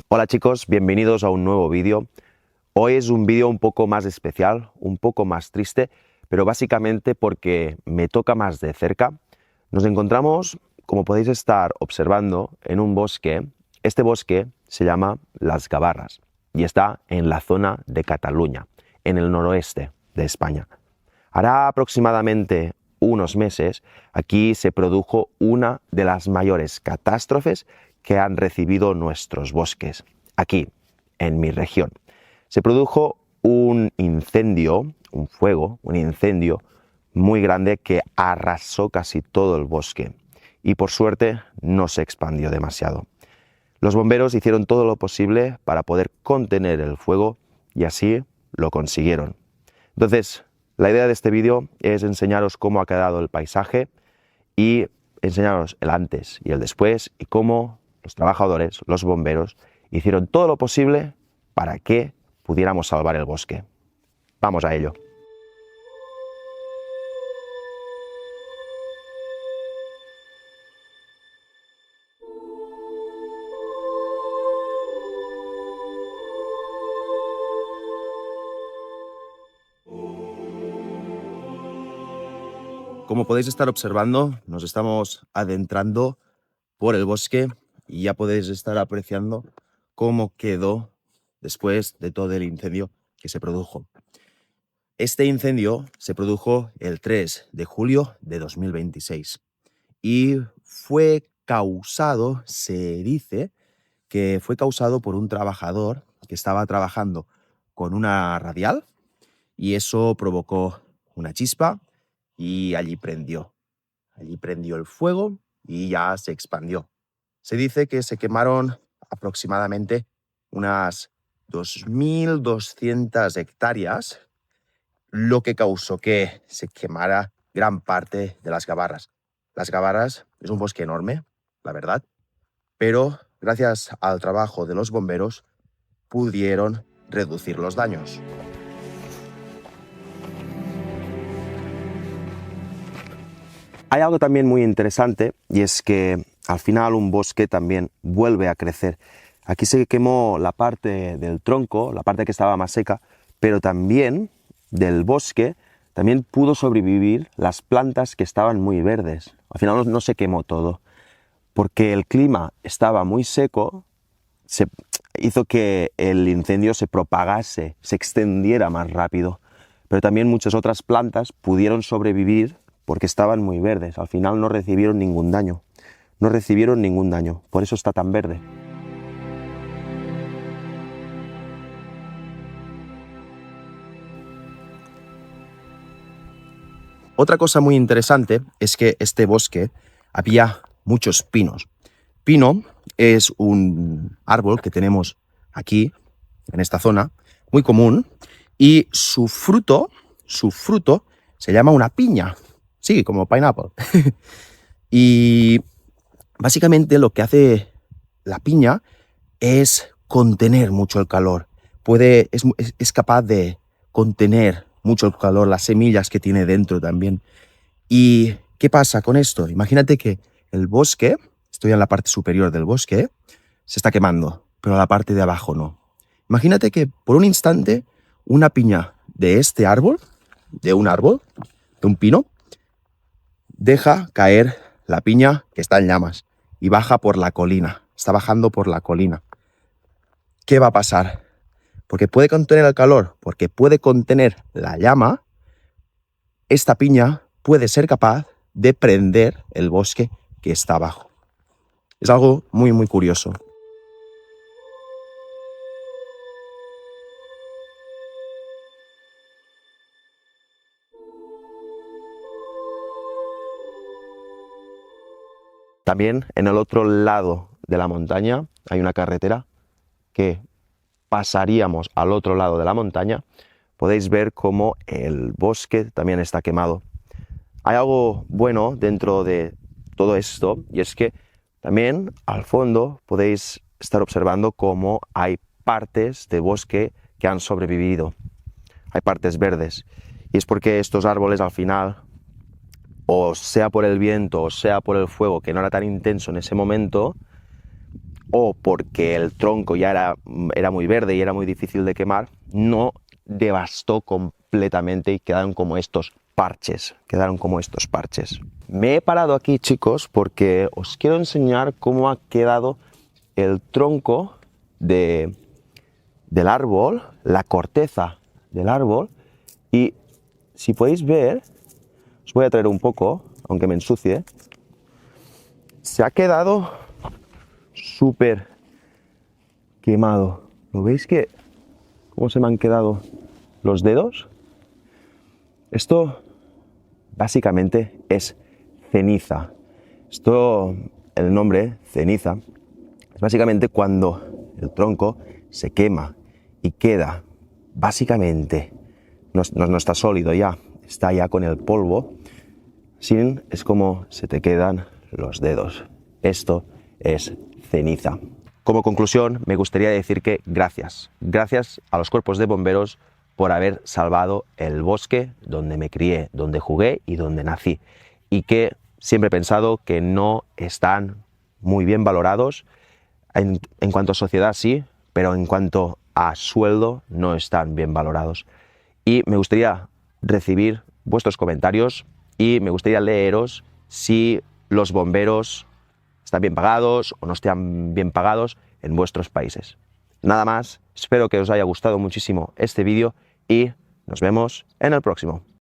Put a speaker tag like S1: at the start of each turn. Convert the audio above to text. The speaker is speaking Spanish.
S1: Hola chicos, bienvenidos a un nuevo vídeo. Hoy es un vídeo un poco más especial, un poco más triste, pero básicamente porque me toca más de cerca. Nos encontramos, como podéis estar observando, en un bosque. Este bosque se llama Las Gavarras y está en la zona de Cataluña, en el noroeste de España. Hará aproximadamente unos meses, aquí se produjo una de las mayores catástrofes que han recibido nuestros bosques, aquí, en mi región. Se produjo un incendio, un incendio muy grande que arrasó casi todo el bosque y por suerte no se expandió demasiado. Los bomberos hicieron todo lo posible para poder contener el fuego y así lo consiguieron. Entonces, la idea de este vídeo es enseñaros cómo ha quedado el paisaje y enseñaros el antes y el después y cómo los trabajadores, los bomberos, hicieron todo lo posible para que pudiéramos salvar el bosque. Vamos a ello. Como podéis estar observando, nos estamos adentrando por el bosque y ya podéis estar apreciando cómo quedó después de todo el incendio que se produjo. Este incendio se produjo el 3 de julio de 2026 y fue causado, se dice, que fue causado por un trabajador que estaba trabajando con una radial y eso provocó una chispa y allí prendió. Allí prendió el fuego y ya se expandió. Se dice que se quemaron aproximadamente unas 2.200 hectáreas, lo que causó que se quemara gran parte de las Gavarras. Las Gavarras es un bosque enorme, la verdad, pero gracias al trabajo de los bomberos pudieron reducir los daños. Hay algo también muy interesante y es que al final un bosque también vuelve a crecer. Aquí se quemó la parte del tronco, la parte que estaba más seca, pero también del bosque también pudo sobrevivir las plantas que estaban muy verdes. Al final no se quemó todo, porque el clima estaba muy seco, hizo que el incendio se propagase, se extendiera más rápido. Pero también muchas otras plantas pudieron sobrevivir porque estaban muy verdes. Al final no recibieron ningún daño. No recibieron ningún daño. Por eso está tan verde. Otra cosa muy interesante es que este bosque había muchos pinos. Pino es un árbol que tenemos aquí, en esta zona, muy común, y su fruto se llama una piña. Sí, como pineapple. Y básicamente lo que hace la piña es contener mucho el calor. Es capaz de contener mucho el calor, las semillas que tiene dentro también. ¿Y qué pasa con esto? Imagínate que el bosque, estoy en la parte superior del bosque, se está quemando, pero la parte de abajo no. Imagínate que por un instante una piña de este árbol, de un pino, deja caer la piña que está en llamas y baja por la colina, está bajando por la colina. ¿Qué va a pasar? Porque puede contener el calor, porque puede contener la llama, esta piña puede ser capaz de prender el bosque que está abajo. Es algo muy, muy curioso. También en el otro lado de la montaña hay una carretera que pasaríamos al otro lado de la montaña. Podéis ver cómo el bosque también está quemado. Hay algo bueno dentro de todo esto y es que también al fondo podéis estar observando cómo hay partes de bosque que han sobrevivido. Hay partes verdes y es porque estos árboles al final, o sea por el viento o sea por el fuego que no era tan intenso en ese momento, o porque el tronco ya era muy verde y era muy difícil de quemar, no devastó completamente y quedaron como estos parches. Me he parado aquí, chicos, porque os quiero enseñar cómo ha quedado el tronco del árbol, la corteza del árbol, y si podéis ver, os voy a traer un poco, aunque me ensucie, se ha quedado súper quemado. ¿Lo veis que cómo se me han quedado los dedos? Esto básicamente es ceniza. El nombre ceniza, es básicamente cuando el tronco se quema y queda básicamente, no está sólido ya, está ya con el polvo, es como se te quedan los dedos. Esto es ceniza. Como conclusión, me gustaría decir que gracias a los cuerpos de bomberos por haber salvado el bosque donde me crié, donde jugué y donde nací, y que siempre he pensado que no están muy bien valorados. En cuanto a sociedad sí, pero en cuanto a sueldo no están bien valorados. Y me gustaría recibir vuestros comentarios y me gustaría leeros si los bomberos están bien pagados o no están bien pagados en vuestros países. Nada más, espero que os haya gustado muchísimo este vídeo y nos vemos en el próximo.